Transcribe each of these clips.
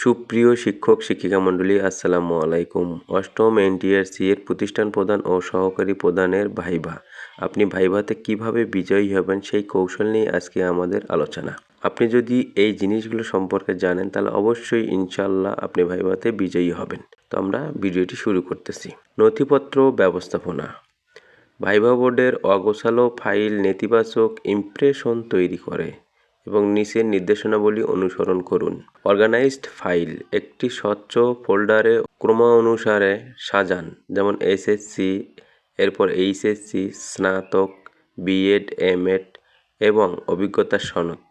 সুপ্রিয় শিক্ষক শিক্ষিকা মণ্ডলী, আসসালামু আলাইকুম। অষ্টম এনটিআরসি এর প্রতিষ্ঠান প্রধান ও সহকারী প্রধানের ভাইভা। আপনি ভাইভাতে কিভাবে বিজয়ী হবেন সেই কৌশল নিয়ে আজকে আমাদের আলোচনা। আপনি যদি এই জিনিসগুলো সম্পর্কে জানেন তাহলে অবশ্যই ইনশাল্লাহ আপনি ভাইভাতে বিজয়ী হবেন। তো আমরা ভিডিওটি শুরু করতেছি। নথিপত্র ব্যবস্থাপনা। ভাইভা বোর্ডের অগোছালো ফাইল নেতিবাচক ইমপ্রেশন তৈরি করে এবং নিচের নির্দেশনাবলী অনুসরণ করুন। অর্গানাইজড ফাইল একটি স্বচ্ছ ফোল্ডারে ক্রমানুসারে সাজান, যেমন এসএসসি, এরপর এইচএসসি, স্নাতক, বিএড, এমএড এবং অভিজ্ঞতার সনদ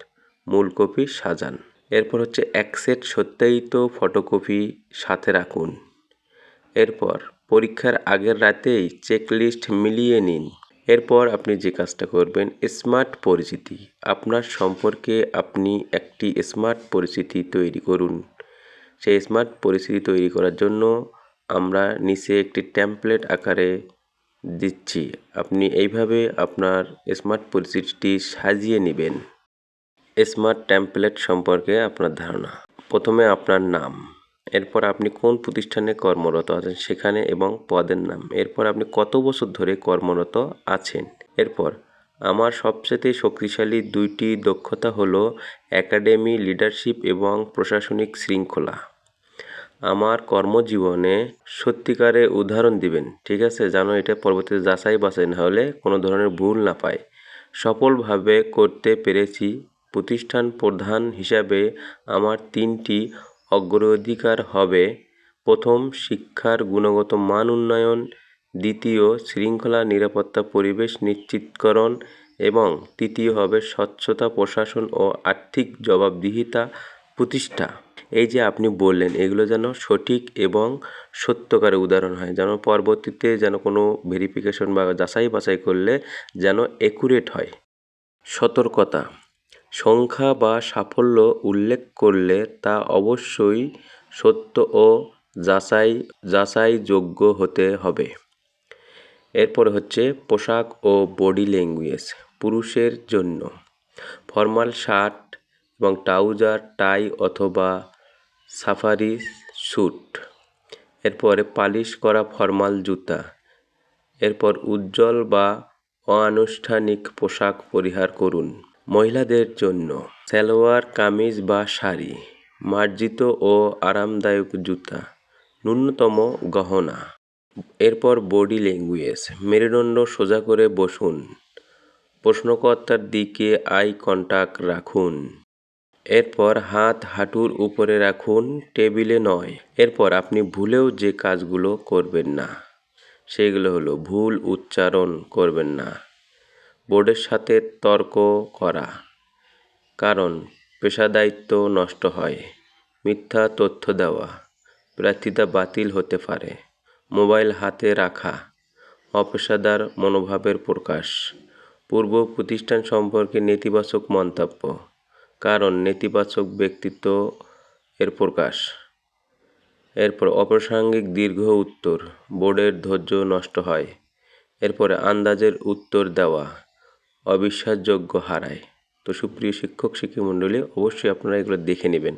মূল কপি সাজান। এরপর এক সেট সত্যায়িত ফটোকপি সাথে রাখুন। এরপর পরীক্ষার আগের রাতেই চেকলিস্ট মিলিয়ে নিন। এরপর আপনি যে কাজটা করবেন, স্মার্ট পরিচিতি। আপনার সম্পর্কে আপনি একটি স্মার্ট পরিচিতি তৈরি করুন। সেই স্মার্ট পরিচিতি তৈরি করার জন্য আমরা নিচে একটি টেমপ্লেট আকারে দিচ্ছি। আপনি এইভাবে আপনার স্মার্ট পরিচিতিটি সাজিয়ে নেবেন। স্মার্ট টেমপ্লেট সম্পর্কে আপনার ধারণা। প্রথমে আপনার নাম, এরপর আপনি কোন প্রতিষ্ঠানে কর্মরত আছেন সেখানে এবং পদের নাম, এরপর আপনি কত বছর ধরে কর্মরত আছেন। এরপর আমার সবচেয়ে শক্তিশালী দুইটি দক্ষতা হলো একাডেমি, লিডারশিপ এবং প্রশাসনিক শৃঙ্খলা। আমার কর্মজীবনে সত্যিকারের উদাহরণ দিবেন, ঠিক আছে, যেন এটা পরবর্তীতে যাচাই বাছাই না হলে কোনো ধরনের ভুল না পায়। সফলভাবে করতে পেরেছি। প্রতিষ্ঠান প্রধান হিসাবে আমার 3টি অগ্রাধিকার হবে: প্রথম, শিক্ষার গুণগত মান উন্নয়ন; দ্বিতীয়, শৃঙ্খলা নিরাপত্তা পরিবেশ নিশ্চিতকরণ; এবং তৃতীয় হবে স্বচ্ছতা, প্রশাসন ও আর্থিক জবাবদিহিতা প্রতিষ্ঠা। এই যে আপনি বললেন, এগুলো যেন সঠিক এবং সত্যকারের উদাহরণ হয়, যেন পরবর্তীতে যেন কোনো ভেরিফিকেশন বা যাচাই বাছাই করলে যেন একুরেট হয়। সতর্কতা: সংখ্যা বা সাফল্য উল্লেখ করলে তা অবশ্যই সত্য ও যাচাইযোগ্য হতে হবে। এরপর পোশাক ও বডি ল্যাঙ্গুয়েজ। পুরুষের জন্য ফর্মাল শার্ট এবং ট্রাউজার, টাই অথবা সাফারি স্যুট। এরপরে পালিশ করা ফর্মাল জুতা। এরপর উজ্জ্বল বা অনানুষ্ঠানিক পোশাক পরিহার করুন। মহিলাদের জন্য সালোয়ার কামিজ বা শাড়ি, মার্জিত ও আরামদায়ক জুতা, ন্যূনতম গহনা। এরপর বডি ল্যাঙ্গুয়েজ। মেরুদণ্ড সোজা করে বসুন। প্রশ্নকর্তার দিকে আই কন্টাক্ট রাখুন। এরপর হাত হাঁটুর উপরে রাখুন, টেবিলে নয়। এরপর আপনি ভুলেও যে কাজগুলো করবেন না সেগুলো হলো: ভুল উচ্চারণ করবেন না, বোর্ডের সাথে তর্ক করা কারণ পেশাদারিত্ব নষ্ট হয়, মিথ্যা তথ্য দেওয়া, প্রার্থিতা বাতিল হতে পারে, মোবাইল হাতে রাখা, অপেশাদার মনোভাবের প্রকাশ, পূর্ব প্রতিষ্ঠান সম্পর্কে নেতিবাচক মন্তব্য কারণ নেতিবাচক ব্যক্তিত্ব এর প্রকাশ। এরপর অপ্রাসঙ্গিক দীর্ঘ উত্তর, বোর্ডের ধৈর্য নষ্ট হয়। এরপরে আন্দাজের উত্তর দেওয়া অবিশ্বাসযোগ্য হারায়। তো সুপ্রিয় শিক্ষক শিক্ষিকা মণ্ডলী, অবশ্যই আপনারা এগুলো দেখে নেবেন।